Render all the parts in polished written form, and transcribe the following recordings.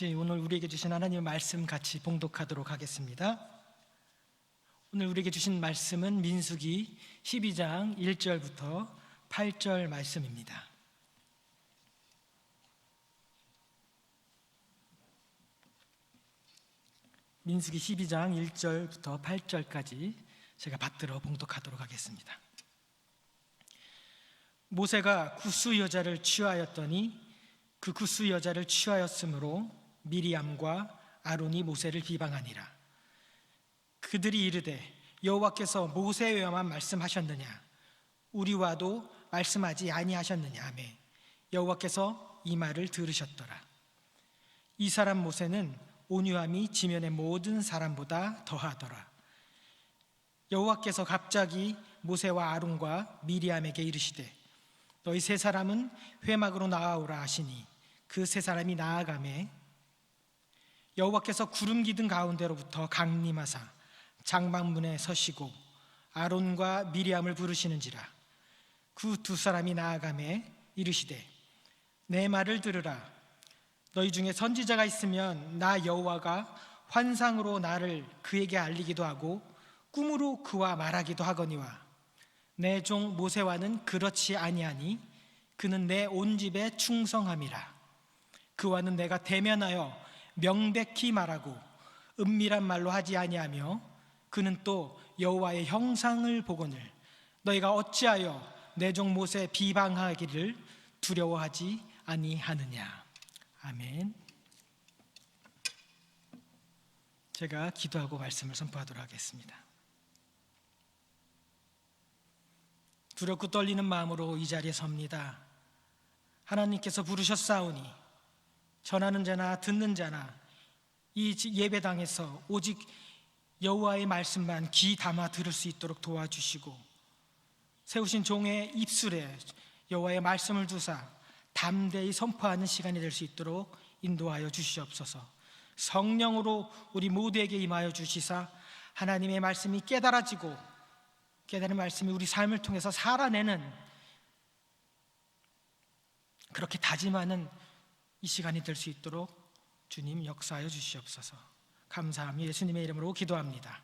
같이 오늘 우리에게 주신 하나님의 말씀 같이 봉독하도록 하겠습니다. 오늘 우리에게 주신 말씀은 민수기 12장 1절부터 8절 말씀입니다. 민수기 12장 1절부터 8절까지 제가 받들어 봉독하도록 하겠습니다. 모세가 구스 여자를 취하였더니 그 구스 여자를 취하였으므로 미리암과 아론이 모세를 비방하니라. 그들이 이르되 여호와께서 모세에게만 말씀하셨느냐 우리와도 말씀하지 아니하셨느냐 하며 여호와께서 이 말을 들으셨더라. 이 사람 모세는 온유함이 지면의 모든 사람보다 더하더라. 여호와께서 갑자기 모세와 아론과 미리암에게 이르시되 너희 세 사람은 회막으로 나아오라 하시니 그 세 사람이 나아가매 여호와께서 구름 기둥 가운데로부터 강림하사 장막문에 서시고 아론과 미리암을 부르시는지라. 그 두 사람이 나아가매 이르시되 내 말을 들으라. 너희 중에 선지자가 있으면 나 여호와가 환상으로 나를 그에게 알리기도 하고 꿈으로 그와 말하기도 하거니와 내 종 모세와는 그렇지 아니하니 그는 내 온 집에 충성함이라. 그와는 내가 대면하여 명백히 말하고 은밀한 말로 하지 아니하며 그는 또 여호와의 형상을 보거늘 너희가 어찌하여 내 종 모세 비방하기를 두려워하지 아니하느냐. 아멘. 제가 기도하고 말씀을 선포하도록 하겠습니다. 두렵고 떨리는 마음으로 이 자리에 섭니다. 하나님께서 부르셨사오니 전하는 자나 듣는 자나 이 예배당에서 오직 여호와의 말씀만 귀 담아 들을 수 있도록 도와주시고 세우신 종의 입술에 여호와의 말씀을 두사 담대히 선포하는 시간이 될 수 있도록 인도하여 주시옵소서. 성령으로 우리 모두에게 임하여 주시사 하나님의 말씀이 깨달아지고 깨달은 말씀이 우리 삶을 통해서 살아내는 그렇게 다짐하는 이 시간이 될 수 있도록 주님 역사하여 주시옵소서. 감사하며 예수님의 이름으로 기도합니다.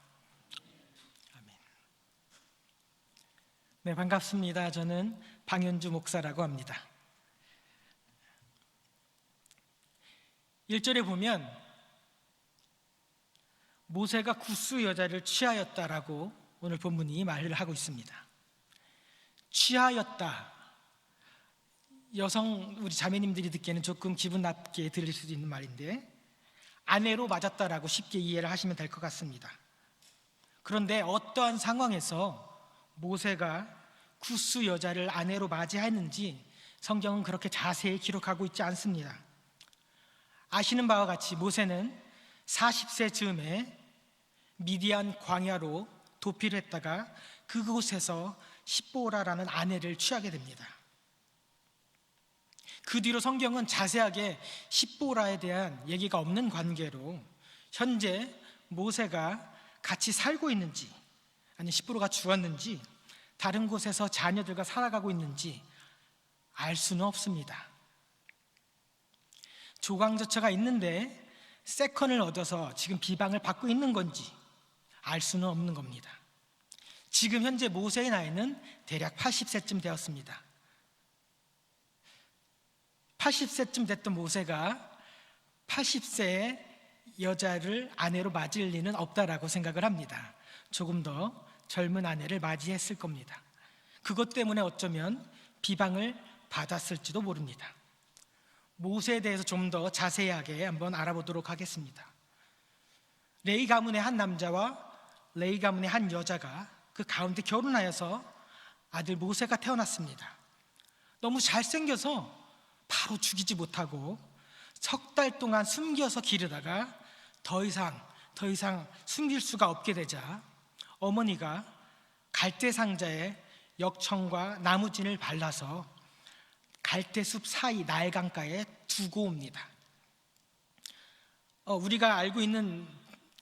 아멘. 네, 반갑습니다. 저는 방현주 목사라고 합니다. 1절에 보면 모세가 구스 여자를 취하였다라고 오늘 본문이 말을 하고 있습니다. 취하였다. 여성 우리 자매님들이 듣기에는 조금 기분 나쁘게 들릴 수도 있는 말인데 아내로 맞았다라고 쉽게 이해를 하시면 될 것 같습니다. 그런데 어떠한 상황에서 모세가 구스 여자를 아내로 맞이했는지 성경은 그렇게 자세히 기록하고 있지 않습니다. 아시는 바와 같이 모세는 40세 즈음에 미디안 광야로 도피를 했다가 그곳에서 십보라라는 아내를 취하게 됩니다. 그 뒤로 성경은 자세하게 십보라에 대한 얘기가 없는 관계로 현재 모세가 같이 살고 있는지 아니 십보라가 죽었는지 다른 곳에서 자녀들과 살아가고 있는지 알 수는 없습니다. 조강조처가 있는데 세컨을 얻어서 지금 비방을 받고 있는 건지 알 수는 없는 겁니다. 지금 현재 모세의 나이는 대략 80세쯤 되었습니다. 80세쯤 됐던 모세가 80세의 여자를 아내로 맞을 리는 없다라고 생각을 합니다. 조금 더 젊은 아내를 맞이했을 겁니다. 그것 때문에 어쩌면 비방을 받았을지도 모릅니다. 모세에 대해서 좀 더 자세하게 한번 알아보도록 하겠습니다. 레위 가문의 한 남자와 레위 가문의 한 여자가 그 가운데 결혼하여서 아들 모세가 태어났습니다. 너무 잘생겨서 바로 죽이지 못하고 석 달 동안 숨겨서 기르다가 더 이상 숨길 수가 없게 되자 어머니가 갈대 상자에 역청과 나무진을 발라서 갈대숲 사이 나일강가에 두고 옵니다. 우리가 알고 있는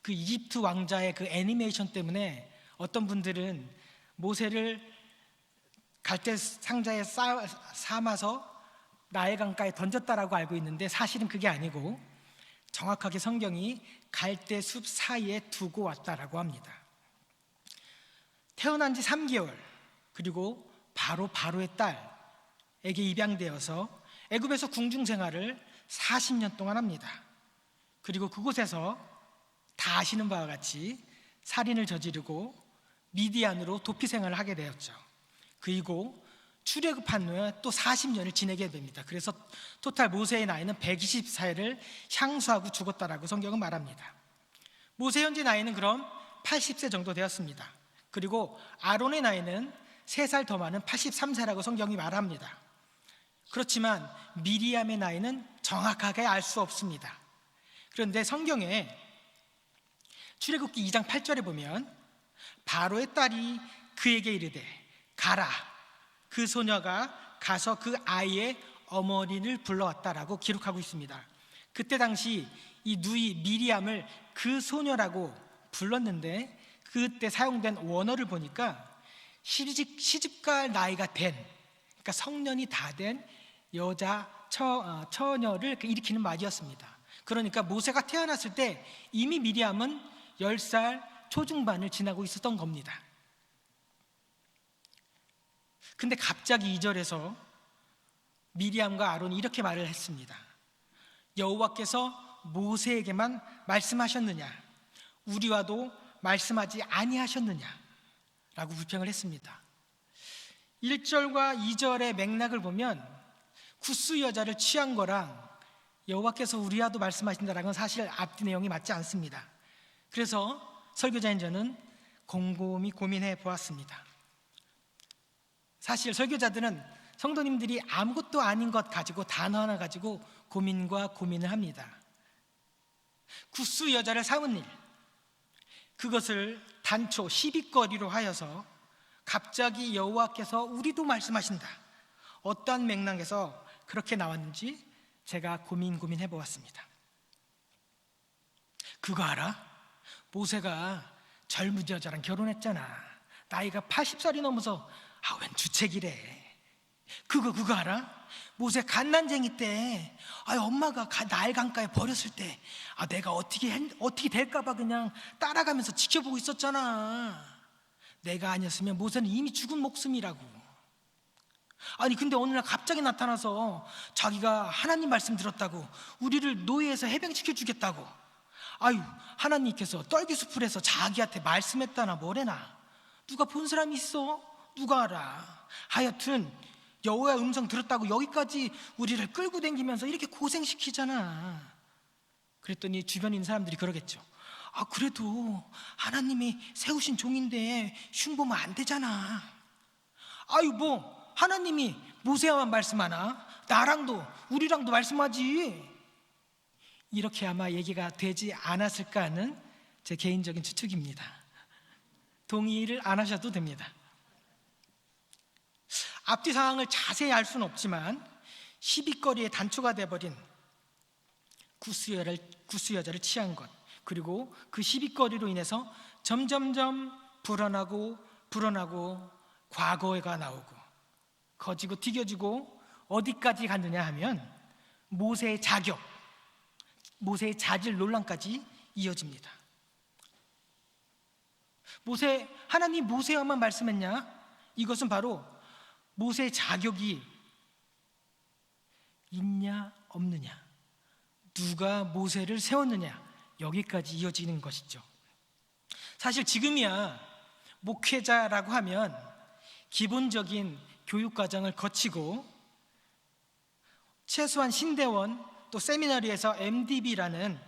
그 이집트 왕자의 그 애니메이션 때문에 어떤 분들은 모세를 갈대 상자에 삶아서 나일강가에 던졌다라고 알고 있는데 사실은 그게 아니고 정확하게 성경이 갈대숲 사이에 두고 왔다라고 합니다. 태어난 지 3개월, 그리고 바로 바로의 딸에게 입양되어서 애굽에서 궁중 생활을 40년 동안 합니다. 그리고 그곳에서 다 아시는 바와 같이 살인을 저지르고 미디안으로 도피 생활을 하게 되었죠. 그리고 출애굽한 후에 또 40년을 지내게 됩니다. 그래서 토탈 모세의 나이는 124세를 향수하고 죽었다라고 성경은 말합니다. 모세 현재 나이는 그럼 80세 정도 되었습니다. 그리고 아론의 나이는 3살 더 많은 83세라고 성경이 말합니다. 그렇지만 미리암의 나이는 정확하게 알 수 없습니다. 그런데 성경에 출애굽기 2장 8절에 보면 바로의 딸이 그에게 이르되 가라, 그 소녀가 가서 그 아이의 어머니를 불러왔다라고 기록하고 있습니다. 그때 당시 이 누이 미리암을 그 소녀라고 불렀는데 그때 사용된 원어를 보니까 시집갈 나이가 된, 그러니까 성년이 다 된 여자 처녀를 일으키는 말이었습니다. 그러니까 모세가 태어났을 때 이미 미리암은 10살 초중반을 지나고 있었던 겁니다. 근데 갑자기 2절에서 미리암과 아론이 이렇게 말을 했습니다. 여호와께서 모세에게만 말씀하셨느냐, 우리와도 말씀하지 아니하셨느냐 라고 불평을 했습니다. 1절과 2절의 맥락을 보면 구스 여자를 취한 거랑 여호와께서 우리와도 말씀하신다라는 건 사실 앞뒤 내용이 맞지 않습니다. 그래서 설교자인 저는 곰곰이 고민해 보았습니다. 사실 설교자들은 성도님들이 아무것도 아닌 것 가지고 단어 하나 가지고 고민과 고민을 합니다. 구스 여자를 사은 일, 그것을 단초 시비거리로 하여서 갑자기 여호와께서 우리도 말씀하신다, 어떠한 맥락에서 그렇게 나왔는지 제가 고민해 보았습니다. 그거 알아? 모세가 젊은 여자랑 결혼했잖아. 나이가 80살이 넘어서 웬 주책이래. 그거 알아? 모세 갓난쟁이 때 엄마가 나일 강가에 버렸을 때 내가 어떻게 될까봐 그냥 따라가면서 지켜보고 있었잖아. 내가 아니었으면 모세는 이미 죽은 목숨이라고. 아니 근데 어느 날 갑자기 나타나서 자기가 하나님 말씀 들었다고 우리를 노예에서 해방시켜 주겠다고. 하나님께서 떨기숲을에서 자기한테 말씀했다나 뭐래나. 누가 본 사람이 있어? 누가 알아? 하여튼 여호와의 음성 들었다고 여기까지 우리를 끌고 다니면서 이렇게 고생시키잖아. 그랬더니 주변에 있는 사람들이 그러겠죠. 그래도 하나님이 세우신 종인데 흉보면 안 되잖아. 하나님이 모세와만 말씀하나? 나랑도 우리랑도 말씀하지. 이렇게 아마 얘기가 되지 않았을까 하는 제 개인적인 추측입니다. 동의를 안 하셔도 됩니다. 앞뒤 상황을 자세히 알 수는 없지만 시비거리의 단초가 돼버린 구스 여자를 취한 것, 그리고 그 시비거리로 인해서 점점점 불어나고 과거가 나오고 거지고 튀겨지고 어디까지 갔느냐 하면 모세의 자질 논란까지 이어집니다. 하나님 모세와만 말씀했냐? 이것은 바로 모세의 자격이 있냐 없느냐, 누가 모세를 세웠느냐, 여기까지 이어지는 것이죠. 사실 지금이야 목회자라고 하면 기본적인 교육과정을 거치고 최소한 신대원 또 세미나리에서 MDB라는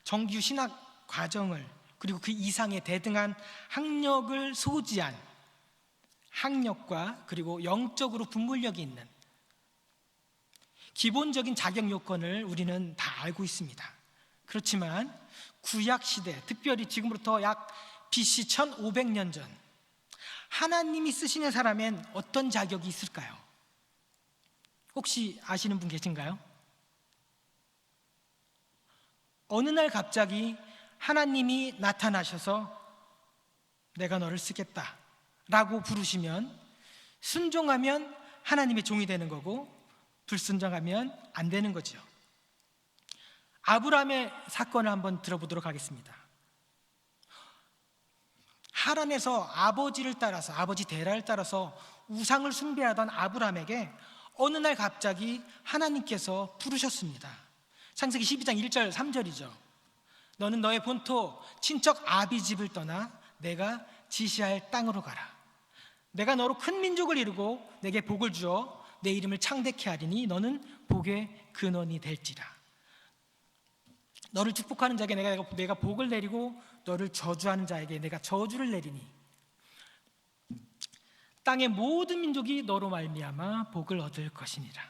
정규 신학 과정을, 그리고 그 이상의 대등한 학력을 소지한, 학력과 그리고 영적으로 분별력이 있는 기본적인 자격 요건을 우리는 다 알고 있습니다. 그렇지만 구약시대, 특별히 지금부터 약 BC 1500년 전 하나님이 쓰시는 사람엔 어떤 자격이 있을까요? 혹시 아시는 분 계신가요? 어느 날 갑자기 하나님이 나타나셔서 내가 너를 쓰겠다 라고 부르시면 순종하면 하나님의 종이 되는 거고 불순종하면 안 되는 거죠. 아브라함의 사건을 한번 들어보도록 하겠습니다. 하란에서 아버지를 따라서, 아버지 데라를 따라서 우상을 숭배하던 아브라함에게 어느 날 갑자기 하나님께서 부르셨습니다. 창세기 12장 1절 3절이죠. 너는 너의 본토 친척 아비 집을 떠나 내가 지시할 땅으로 가라. 내가 너로 큰 민족을 이루고 내게 복을 주어 내 이름을 창대케 하리니 너는 복의 근원이 될지라. 너를 축복하는 자에게 내가 복을 내리고 너를 저주하는 자에게 내가 저주를 내리니 땅의 모든 민족이 너로 말미암아 복을 얻을 것이니라.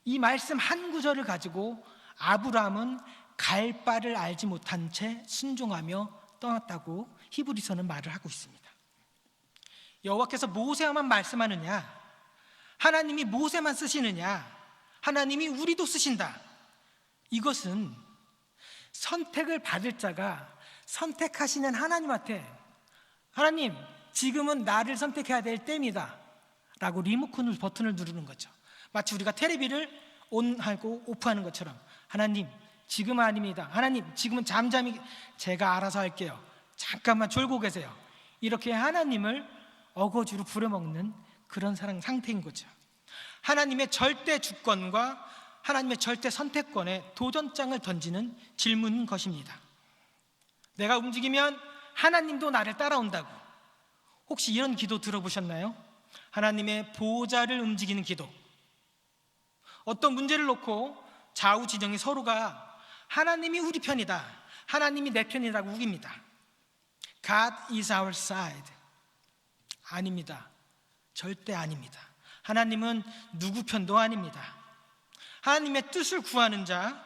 이 말씀 한 구절을 가지고 아브라함은 갈 바를 알지 못한 채 순종하며 떠났다고 히브리서는 말을 하고 있습니다. 여호와께서 모세와만 말씀하느냐? 하나님이 모세만 쓰시느냐? 하나님이 우리도 쓰신다. 이것은 선택을 받을 자가 선택하시는 하나님한테 하나님, 지금은 나를 선택해야 될 때입니다 라고 리모컨 버튼을 누르는 거죠. 마치 우리가 테레비를 온하고 오프하는 것처럼 하나님, 지금은 아닙니다. 하나님, 지금은 잠잠히 제가 알아서 할게요. 잠깐만 졸고 계세요. 이렇게 하나님을 어거지로 부려먹는 그런 상태인 거죠. 하나님의 절대 주권과 하나님의 절대 선택권에 도전장을 던지는 질문인 것입니다. 내가 움직이면 하나님도 나를 따라온다고. 혹시 이런 기도 들어보셨나요? 하나님의 보호자를 움직이는 기도. 어떤 문제를 놓고 좌우지정이 서로가 하나님이 우리 편이다, 하나님이 내 편이라고 우깁니다. God is our side. 아닙니다. 절대 아닙니다. 하나님은 누구 편도 아닙니다. 하나님의 뜻을 구하는 자,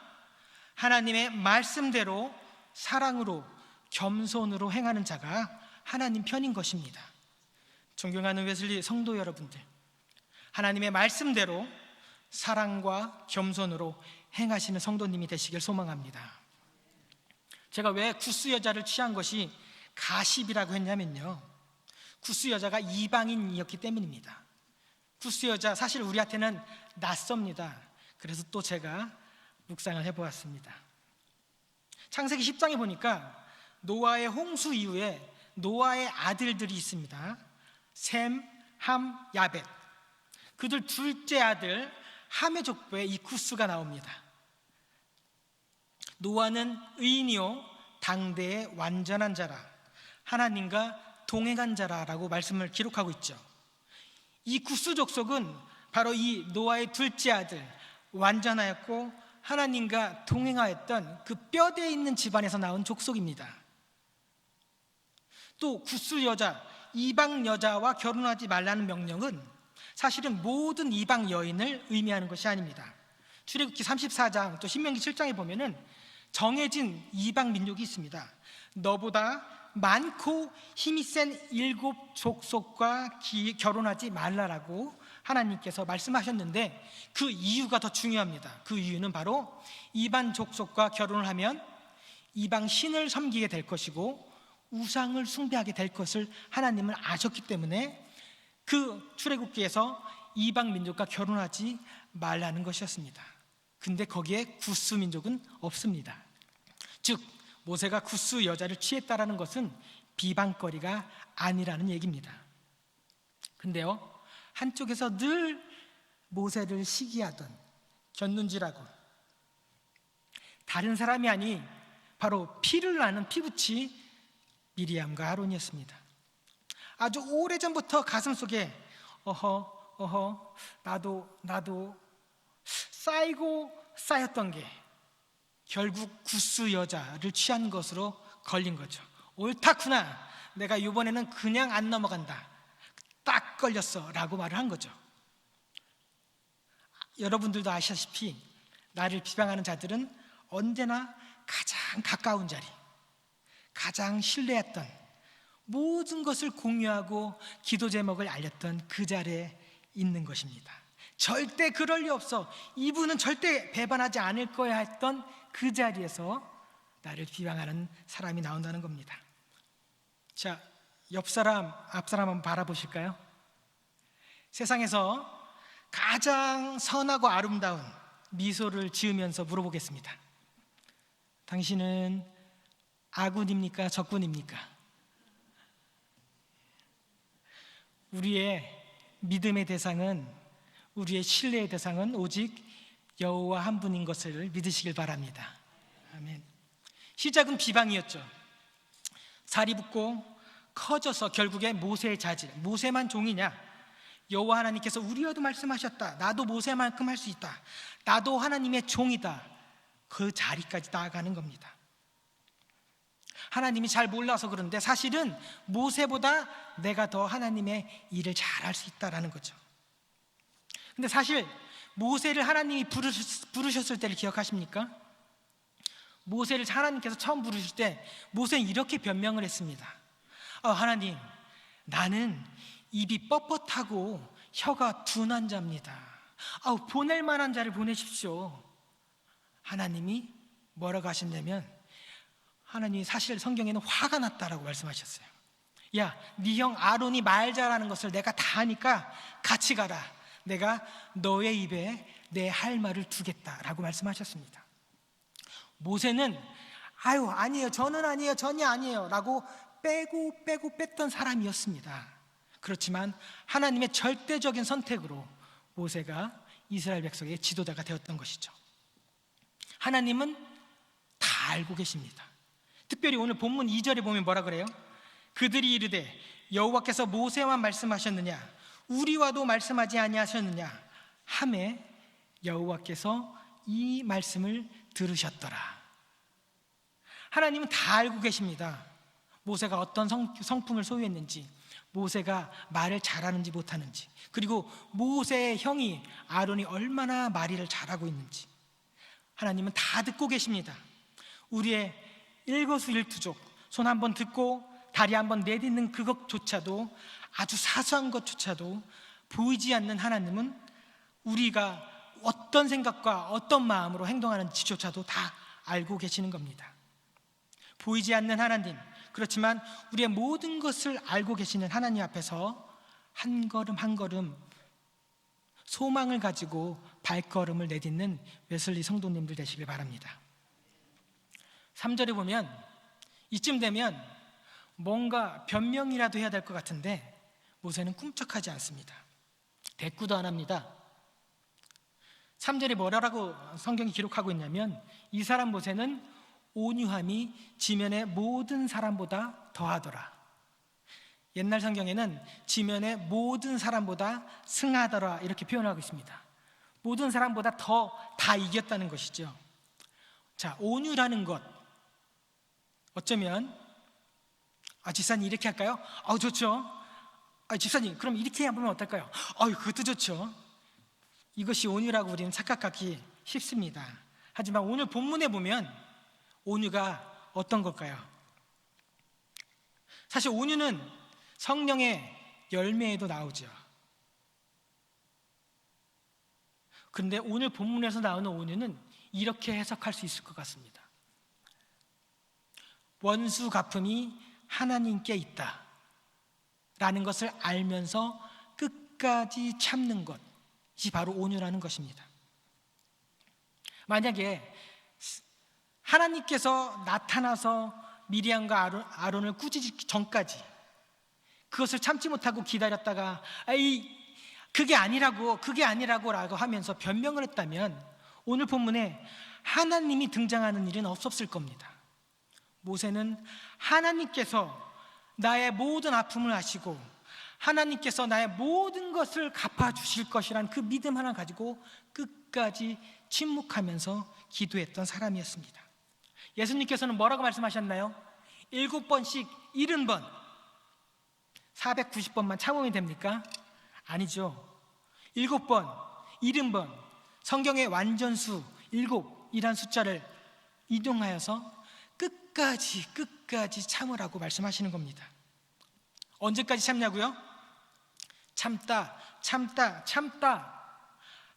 하나님의 말씀대로 사랑으로 겸손으로 행하는 자가 하나님 편인 것입니다. 존경하는 웨슬리 성도 여러분들, 하나님의 말씀대로 사랑과 겸손으로 행하시는 성도님이 되시길 소망합니다. 제가 왜 구스 여자를 취한 것이 가십이라고 했냐면요, 구스 여자가 이방인이었기 때문입니다. 구스 여자 사실 우리한테는 낯섭니다. 그래서 또 제가 묵상을 해보았습니다. 창세기 10장에 보니까 노아의 홍수 이후에 노아의 아들들이 있습니다. 셈, 함, 야벳. 그들 둘째 아들 함의 족보에 이 구스가 나옵니다. 노아는 의인이요 당대의 완전한 자라, 하나님과 동행한 자라라고 말씀을 기록하고 있죠. 이 구스 족속은 바로 이 노아의 둘째 아들, 완전하였고 하나님과 동행하였던 그 뼈대에 있는 집안에서 나온 족속입니다. 또 구스 여자, 이방 여자와 결혼하지 말라는 명령은 사실은 모든 이방 여인을 의미하는 것이 아닙니다. 출애굽기 34장 또 신명기 7장에 보면은 정해진 이방 민족이 있습니다. 너보다 많고 힘이 센 7 족속과 결혼하지 말라라고 하나님께서 말씀하셨는데 그 이유가 더 중요합니다. 그 이유는 바로 이방 족속과 결혼을 하면 이방 신을 섬기게 될 것이고 우상을 숭배하게 될 것을 하나님은 아셨기 때문에 그 출애굽기에서 이방 민족과 결혼하지 말라는 것이었습니다. 근데 거기에 구스 민족은 없습니다. 즉 모세가 구스 여자를 취했다라는 것은 비방거리가 아니라는 얘기입니다. 근데요, 한쪽에서 늘 모세를 시기하던 곁눈질하고 다른 사람이 아닌 바로 피를 나는 피부치 미리암과 아론이었습니다. 아주 오래전부터 가슴속에 나도 쌓이고 쌓였던 게 결국 구스 여자를 취한 것으로 걸린 거죠. 옳다구나, 내가 이번에는 그냥 안 넘어간다, 딱 걸렸어 라고 말을 한 거죠. 여러분들도 아시다시피 나를 비방하는 자들은 언제나 가장 가까운 자리, 가장 신뢰했던 모든 것을 공유하고 기도 제목을 알렸던 그 자리에 있는 것입니다. 절대 그럴 리 없어, 이분은 절대 배반하지 않을 거야 했던 그 자리에서 나를 비방하는 사람이 나온다는 겁니다. 자, 옆 사람, 앞 사람 한번 바라보실까요? 세상에서 가장 선하고 아름다운 미소를 지으면서 물어보겠습니다. 당신은 아군입니까? 적군입니까? 우리의 믿음의 대상은, 우리의 신뢰의 대상은 오직 여호와 한 분인 것을 믿으시길 바랍니다. 아멘. 시작은 비방이었죠. 살이 붙고 커져서 결국에 모세의 자질, 모세만 종이냐? 여호와 하나님께서 우리와도 말씀하셨다. 나도 모세만큼 할 수 있다. 나도 하나님의 종이다. 그 자리까지 나아가는 겁니다. 하나님이 잘 몰라서 그런데 사실은 모세보다 내가 더 하나님의 일을 잘할 수 있다라는 거죠. 근데 사실 모세를 하나님이 부르셨을 때를 기억하십니까? 모세를 하나님께서 처음 부르실 때 모세는 이렇게 변명을 했습니다. 하나님, 나는 입이 뻣뻣하고 혀가 둔한 자입니다. 보낼 만한 자를 보내십시오. 하나님이 뭐라고 하셨냐면, 하나님이 사실 성경에는 화가 났다라고 말씀하셨어요. 야, 네 형 아론이 말 잘하는 것을 내가 다 아니까 같이 가라. 내가 너의 입에 내 할 말을 두겠다라고 말씀하셨습니다. 모세는 아니에요, 저는 아니에요, 전혀 아니에요 라고 빼고 뺐던 사람이었습니다. 그렇지만 하나님의 절대적인 선택으로 모세가 이스라엘 백성의 지도자가 되었던 것이죠. 하나님은 다 알고 계십니다. 특별히 오늘 본문 2절에 보면 뭐라 그래요? 그들이 이르되 여호와께서 모세와 말씀하셨느냐? 우리와도 말씀하지 아니하셨느냐? 하매 여호와께서 이 말씀을 들으셨더라. 하나님은 다 알고 계십니다. 모세가 어떤 성품을 소유했는지, 모세가 말을 잘하는지 못하는지, 그리고 모세의 형이 아론이 얼마나 말일을 잘하고 있는지 하나님은 다 듣고 계십니다. 우리의 일거수일투족, 손 한번 듣고 다리 한번 내딛는 그것조차도, 아주 사소한 것조차도 보이지 않는 하나님은 우리가 어떤 생각과 어떤 마음으로 행동하는지조차도 다 알고 계시는 겁니다. 보이지 않는 하나님, 그렇지만 우리의 모든 것을 알고 계시는 하나님 앞에서 한 걸음 한 걸음 소망을 가지고 발걸음을 내딛는 웨슬리 성도님들 되시길 바랍니다. 3절에 보면 이쯤 되면 뭔가 변명이라도 해야 될 것 같은데 모세는 꿈쩍하지 않습니다. 대꾸도 안 합니다. 3절에 뭐라고 성경이 기록하고 있냐면, 이 사람 모세는 온유함이 지면의 모든 사람보다 더하더라. 옛날 성경에는 지면의 모든 사람보다 승하더라 이렇게 표현하고 있습니다. 모든 사람보다 더 다 이겼다는 것이죠. 자, 온유라는 것, 어쩌면 집사님 이렇게 할까요? 좋죠. 집사님 그럼 이렇게 해보면 어떨까요? 그것도 좋죠. 이것이 온유라고 우리는 착각하기 쉽습니다. 하지만 오늘 본문에 보면 온유가 어떤 걸까요? 사실 온유는 성령의 열매에도 나오죠. 그런데 오늘 본문에서 나오는 온유는 이렇게 해석할 수 있을 것 같습니다. 원수 갚음이 하나님께 있다 라는 것을 알면서 끝까지 참는 것이 바로 온유라는 것입니다. 만약에 하나님께서 나타나서 미리암과 아론을 꾸짖기 전까지 그것을 참지 못하고 기다렸다가 그게 아니라고 라고 하면서 변명을 했다면 오늘 본문에 하나님이 등장하는 일은 없었을 겁니다. 모세는 하나님께서 나의 모든 아픔을 아시고 하나님께서 나의 모든 것을 갚아주실 것이란 그 믿음 하나 가지고 끝까지 침묵하면서 기도했던 사람이었습니다. 예수님께서는 뭐라고 말씀하셨나요? 7번씩 70번 490번만 참으면 됩니까? 아니죠. 7번 70번 성경의 완전수 7이란 숫자를 이동하여서 끝까지 참으라고 말씀하시는 겁니다. 언제까지 참냐고요? 참다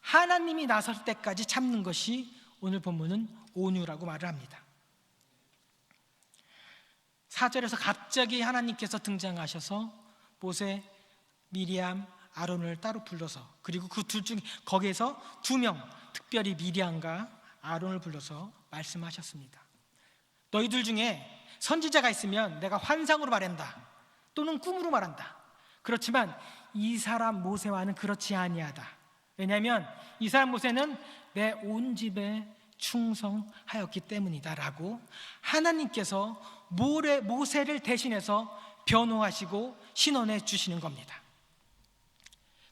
하나님이 나설 때까지 참는 것이 오늘 본문은 온유라고 말을 합니다. 4절에서 갑자기 하나님께서 등장하셔서 모세, 미리암, 아론을 따로 불러서, 그리고 그 둘 중에 거기에서 2명, 특별히 미리암과 아론을 불러서 말씀하셨습니다. 너희들 중에 선지자가 있으면 내가 환상으로 말한다 또는 꿈으로 말한다. 그렇지만 이 사람 모세와는 그렇지 아니하다. 왜냐하면 이 사람 모세는 내 온 집에 충성하였기 때문이다 라고 하나님께서 모세를 대신해서 변호하시고 신원해 주시는 겁니다.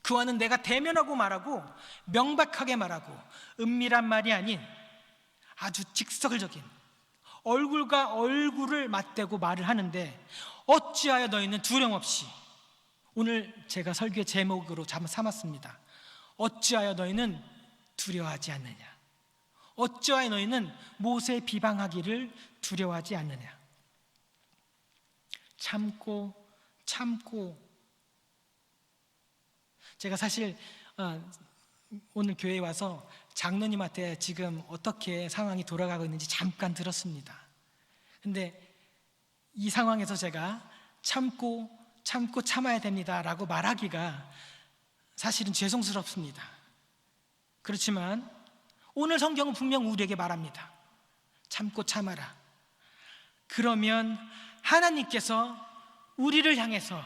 그와는 내가 대면하고 말하고 명백하게 말하고 은밀한 말이 아닌 아주 직설적인 얼굴과 얼굴을 맞대고 말을 하는데 어찌하여 너희는 두려움없이, 오늘 제가 설교의 제목으로 삼았습니다. 어찌하여 너희는 두려워하지 않느냐, 어찌하여 너희는 모세 비방하기를 두려워하지 않느냐. 참고 제가 사실 오늘 교회에 와서 장로님한테 지금 어떻게 상황이 돌아가고 있는지 잠깐 들었습니다. 근데 이 상황에서 제가 참고 참아야 됩니다 라고 말하기가 사실은 죄송스럽습니다. 그렇지만 오늘 성경은 분명 우리에게 말합니다. 참고 참아라. 그러면 하나님께서 우리를 향해서,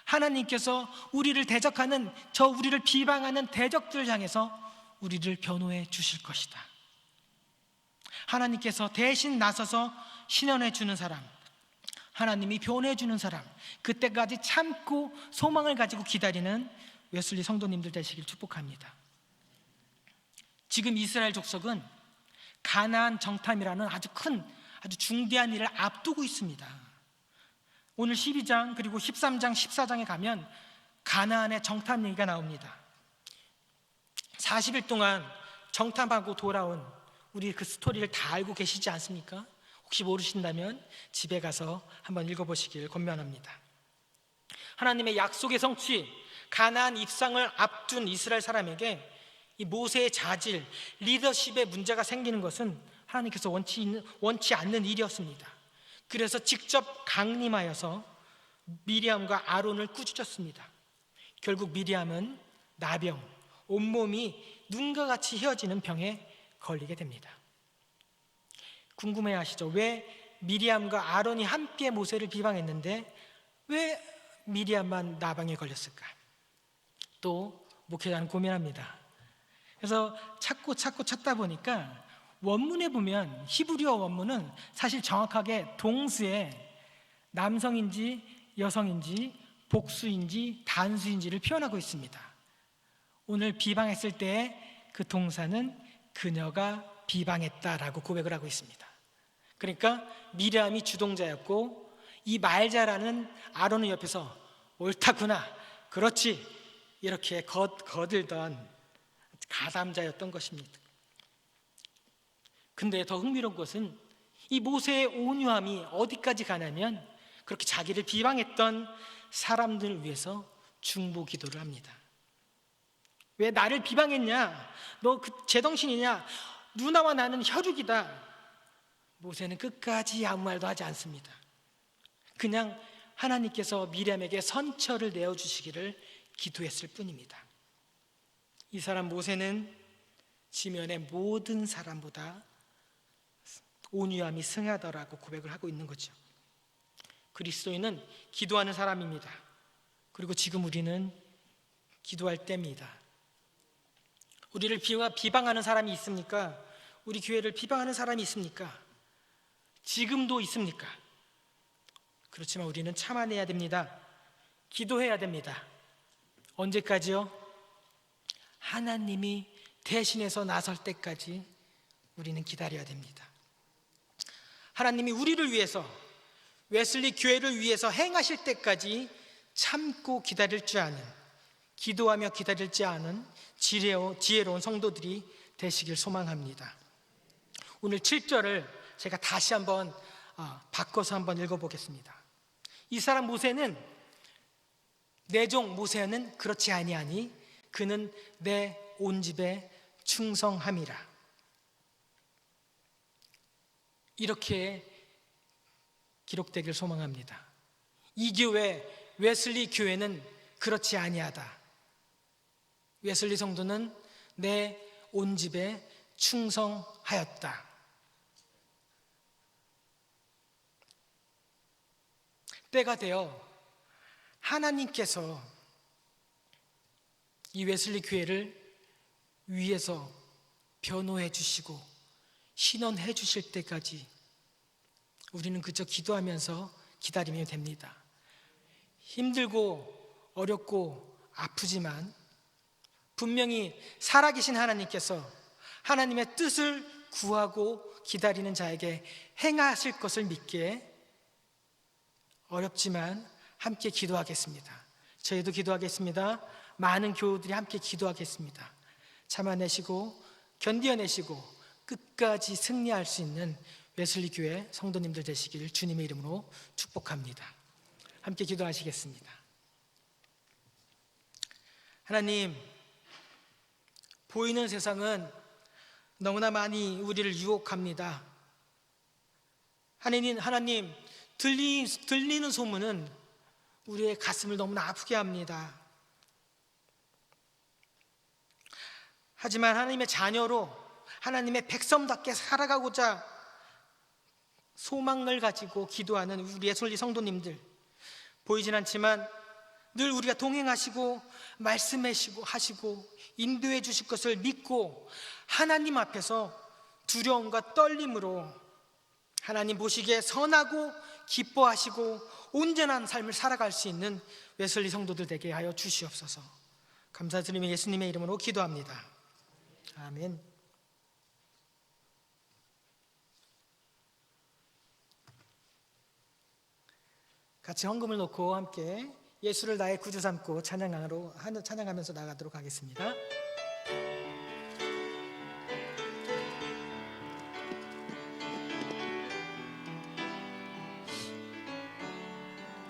하나님께서 우리를 대적하는, 우리를 비방하는 대적들을 향해서 우리를 변호해 주실 것이다. 하나님께서 대신 나서서 신원해 주는 사람, 하나님이 변호해 주는 사람, 그때까지 참고 소망을 가지고 기다리는 웨슬리 성도님들 되시길 축복합니다. 지금 이스라엘 족속은 가나안 정탐이라는 아주 중대한 일을 앞두고 있습니다. 오늘 12장 그리고 13장 14장에 가면 가나안의 정탐 얘기가 나옵니다. 40일 동안 정탐하고 돌아온 우리 그 스토리를 다 알고 계시지 않습니까? 혹시 모르신다면 집에 가서 한번 읽어보시길 권면합니다. 하나님의 약속의 성취, 가나안 입성을 앞둔 이스라엘 사람에게 이 모세의 자질, 리더십에 문제가 생기는 것은 하나님께서 원치 않는 일이었습니다. 그래서 직접 강림하여서 미리암과 아론을 꾸짖었습니다. 결국 미리암은 나병, 온몸이 눈과 같이 휘어지는 병에 걸리게 됩니다. 궁금해하시죠? 왜 미리암과 아론이 함께 모세를 비방했는데 왜 미리암만 나병에 걸렸을까? 또 목회자는 고민합니다. 그래서 찾다 보니까 원문에 보면, 히브리어 원문은 사실 정확하게 동수에 남성인지 여성인지 복수인지 단수인지를 표현하고 있습니다. 오늘 비방했을 때 그 동사는 그녀가 비방했다라고 고백을 하고 있습니다. 그러니까 미리암이 주동자였고 이 말 잘하는 아론의 옆에서 옳다구나, 그렇지, 이렇게 거들던 가담자였던 것입니다. 근데 더 흥미로운 것은 이 모세의 온유함이 어디까지 가냐면 그렇게 자기를 비방했던 사람들을 위해서 중보 기도를 합니다. 왜 나를 비방했냐? 너 제정신이냐? 누나와 나는 혈육이다. 모세는 끝까지 아무 말도 하지 않습니다. 그냥 하나님께서 미리암에게 선처를 내어주시기를 기도했을 뿐입니다. 이 사람 모세는 지면의 모든 사람보다 온유함이 승하더라고 고백을 하고 있는 거죠. 그리스도인은 기도하는 사람입니다. 그리고 지금 우리는 기도할 때입니다. 우리를 비방하는 사람이 있습니까? 우리 교회를 비방하는 사람이 있습니까? 지금도 있습니까? 그렇지만 우리는 참아내야 됩니다. 기도해야 됩니다. 언제까지요? 하나님이 대신해서 나설 때까지 우리는 기다려야 됩니다. 하나님이 우리를 위해서, 웨슬리 교회를 위해서 행하실 때까지 참고 기다릴 줄 아는, 기도하며 기다릴 줄 아는 지혜로운 성도들이 되시길 소망합니다. 오늘 7절을 제가 다시 한번 바꿔서 한번 읽어보겠습니다. 이 사람 모세는, 내 종 모세는 그렇지 아니하니 그는 내 온 집에 충성함이라. 이렇게 기록되길 소망합니다. 이 교회, 웨슬리 교회는 그렇지 아니하다. 웨슬리 성도는 내 온 집에 충성하였다. 때가 되어 하나님께서 이 웨슬리 교회를 위에서 변호해 주시고 신원해 주실 때까지 우리는 그저 기도하면서 기다리면 됩니다. 힘들고 어렵고 아프지만 분명히 살아계신 하나님께서 하나님의 뜻을 구하고 기다리는 자에게 행하실 것을 믿기에 어렵지만 함께 기도하겠습니다. 저희도 기도하겠습니다. 많은 교우들이 함께 기도하겠습니다. 참아내시고 견뎌내시고 끝까지 승리할 수 있는 웨슬리 교회 성도님들 되시길 주님의 이름으로 축복합니다. 함께 기도하시겠습니다. 하나님, 보이는 세상은 너무나 많이 우리를 유혹합니다. 하나님, 들리는 소문은 우리의 가슴을 너무나 아프게 합니다. 하지만 하나님의 자녀로 하나님의 백성답게 살아가고자 소망을 가지고 기도하는 우리의 솔리 성도님들, 보이진 않지만 늘 우리가 동행하시고 말씀하시고 인도해 주실 것을 믿고 하나님 앞에서 두려움과 떨림으로 하나님 보시기에 선하고 기뻐하시고 온전한 삶을 살아갈 수 있는 웨슬리 성도들 되게 하여 주시옵소서. 감사드리며 예수님의 이름으로 기도합니다. 아멘. 같이 헌금을 놓고 함께 예수를 나의 구주 삼고 찬양하면서 나가도록 하겠습니다.